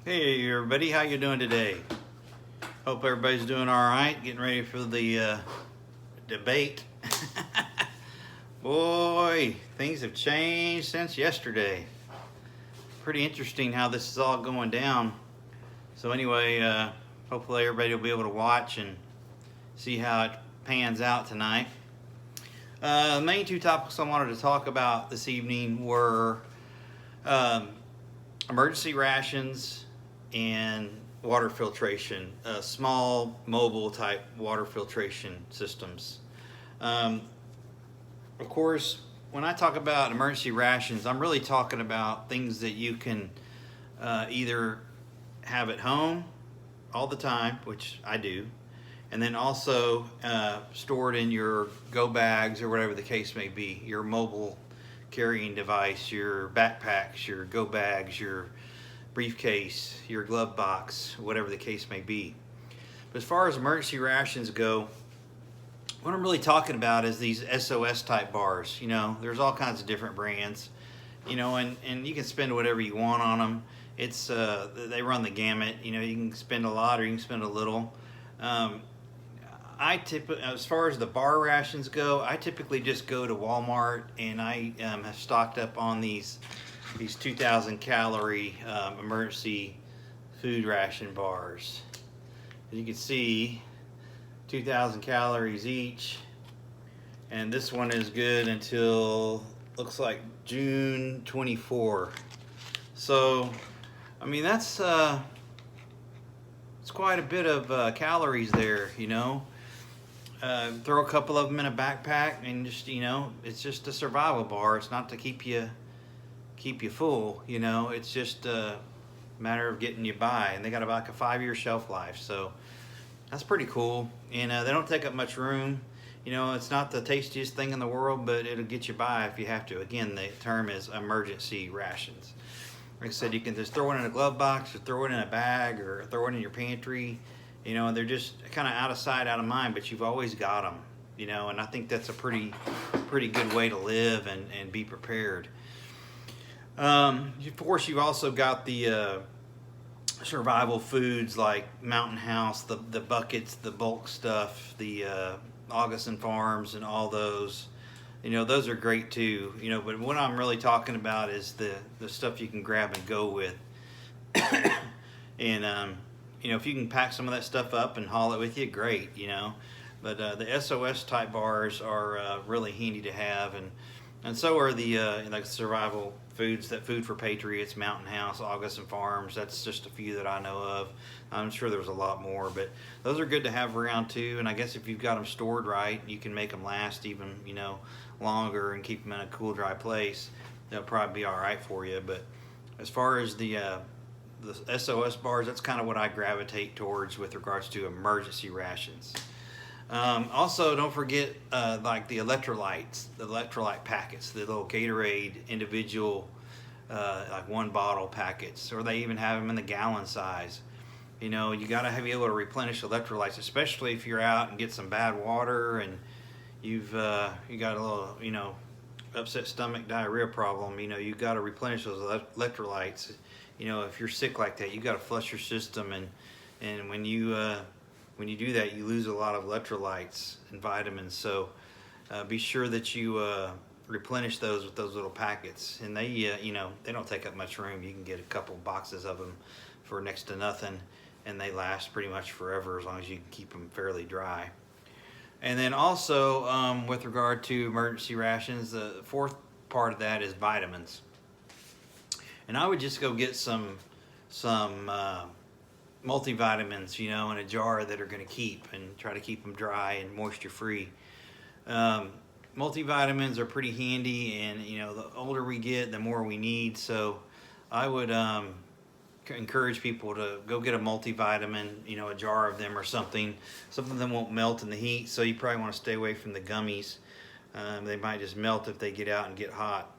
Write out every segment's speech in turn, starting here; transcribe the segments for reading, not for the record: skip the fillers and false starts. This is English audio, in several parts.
Hey everybody, how you doing today? Hope everybody's doing all right. Getting ready for the debate. Boy, things have changed since yesterday. Pretty interesting how this is all going down. So anyway, hopefully everybody will be able to watch and see how it pans out tonight. The main two topics I wanted to talk about this evening were um, emergency rations and water filtration, small mobile type water filtration systems. Um, of course, when I talk about emergency rations, I'm really talking about things that you can either have at home all the time, which I do, and then also stored in your go bags or whatever the case may be, your mobile carrying device, your backpacks, your go bags, your briefcase, your glove box, whatever the case may be. But as far as emergency rations go, what I'm really talking about is these SOS type bars. There's all kinds of different brands, and you can spend whatever you want on them. They run the gamut. You can spend a lot or you can spend a little. Um, as far as the bar rations go, I typically just go to Walmart and I have stocked up on these 2,000 calorie emergency food ration bars. As you can see, 2,000 calories each, and this one is good until looks like June 24. So, I mean it's quite a bit of calories there. Throw a couple of them in a backpack and just it's just a survival bar. It's not to keep you full. It's just a matter of getting you by, and they got about a 5-year shelf life, so that's pretty cool. And they don't take up much room. It's not the tastiest thing in the world, but it'll get you by if you have to. Again, the term is emergency rations. Like I said, you can just throw it in a glove box or throw it in a bag or throw it in your pantry. They're just kind of out of sight, out of mind, but you've always got them. And I think that's a pretty good way to live and be prepared. Of course, you've also got the survival foods like Mountain House, the buckets, the bulk stuff, the Augustin Farms, and all those. Those are great too. But what I'm really talking about is the stuff you can grab and go with. And if you can pack some of that stuff up and haul it with you, great. But the SOS type bars are really handy to have, and so are the like survival foods, that Food for Patriots, Mountain House, Augustin Farms. That's just a few that I know of. I'm sure there's a lot more, but those are good to have around too. And I guess if you've got them stored right, you can make them last even longer and keep them in a cool, dry place. They'll probably be all right for you. But as far as the SOS bars, that's kind of what I gravitate towards with regards to emergency rations. Also, don't forget like the electrolyte packets, the little Gatorade individual, like 1 bottle packets, or they even have them in the gallon size. You got to be able to replenish electrolytes, especially if you're out and get some bad water and you got a little upset stomach, diarrhea problem. You got to replenish those electrolytes. If you're sick like that, you got to flush your system, and when you do that, you lose a lot of electrolytes and vitamins. So be sure that you replenish those with those little packets. And they don't take up much room. You can get a couple boxes of them for next to nothing, and they last pretty much forever as long as you can keep them fairly dry. And then also, with regard to emergency rations, the fourth part of that is vitamins. And I would just go get some multivitamins, in a jar that are going to keep, and try to keep them dry and moisture free. Multivitamins are pretty handy, and the older we get, the more we need. So I would encourage people to go get a multivitamin, a jar of them or something that won't melt in the heat. So you probably want to stay away from the gummies. They might just melt if they get out and get hot.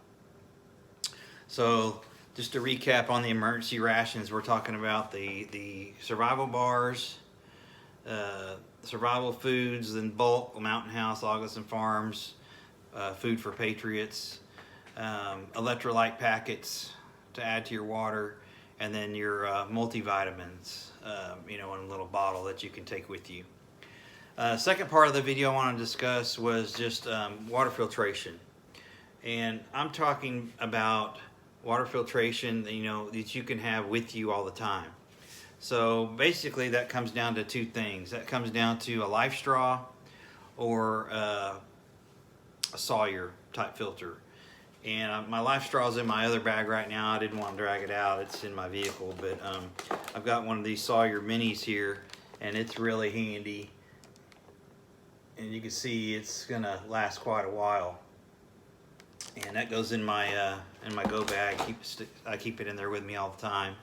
So just to recap on the emergency rations, we're talking about the survival bars, survival foods in bulk, Mountain House, Augustin Farms, Food for Patriots, electrolyte packets to add to your water, and then your multivitamins, you know, in a little bottle that you can take with you. Second part of the video I want to discuss was just water filtration. And I'm talking about water filtration, you know, that you can have with you all the time. So basically that comes down to two things. That comes down to a Life Straw or a Sawyer type filter. And my Life Straw is in my other bag right now. I didn't want to drag it out. It's in my vehicle, but I've got one of these Sawyer minis here, and it's really handy. And you can see it's gonna last quite a while. And that goes in my go bag. I keep it in there with me all the time.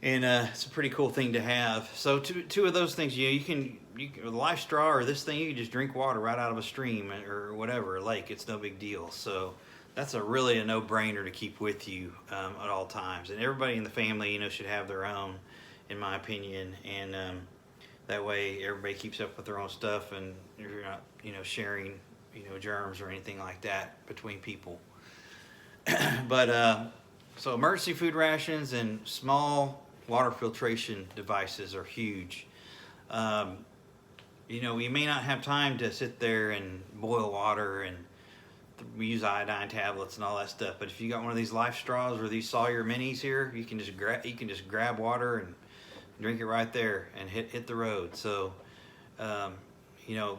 And it's a pretty cool thing to have. So two of those things, you can the Life Straw or this thing, you can just drink water right out of a stream or whatever, a lake. It's no big deal. So that's really a no-brainer to keep with you at all times. And everybody in the family, you know, should have their own, in my opinion. And that way everybody keeps up with their own stuff, and you're not, you know, sharing, you know, germs or anything like that between people. But so emergency food rations and small water filtration devices are huge. You know, you may not have time to sit there and boil water and use iodine tablets and all that stuff, but if you got one of these Life Straws or these Sawyer minis here, you can just grab water and drink it right there and hit the road. So you know,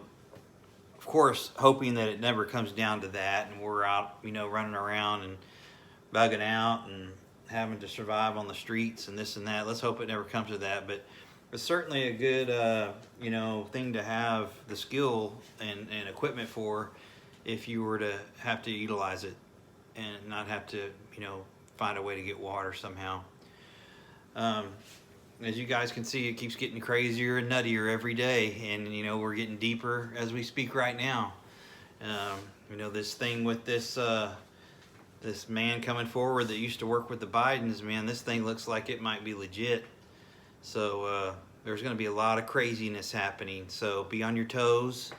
of course, hoping that it never comes down to that and we're out, you know, running around and bugging out and having to survive on the streets and this and that. Let's hope it never comes to that, but it's certainly a good you know, thing to have the skill and equipment for if you were to have to utilize it and not have to, you know, find a way to get water somehow. As you guys can see, it keeps getting crazier and nuttier every day, and you know, we're getting deeper as we speak right now. You know, this thing with this this man coming forward that used to work with the Bidens, man, this thing looks like it might be legit. So there's going to be a lot of craziness happening. So be on your toes.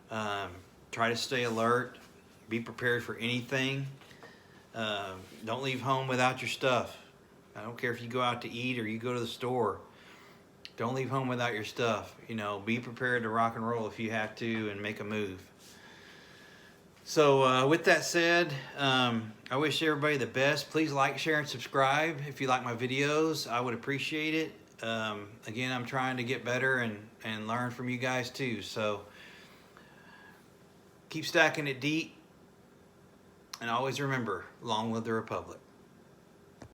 Try to stay alert. Be prepared for anything. Don't leave home without your stuff. I don't care if you go out to eat or you go to the store. Don't leave home without your stuff. You know, be prepared to rock and roll if you have to and make a move. So with that said, I wish everybody the best. Please like, share, and subscribe if you like my videos. I would appreciate it. Again, I'm trying to get better and learn from you guys too. So keep stacking it deep. And always remember, long live the Republic.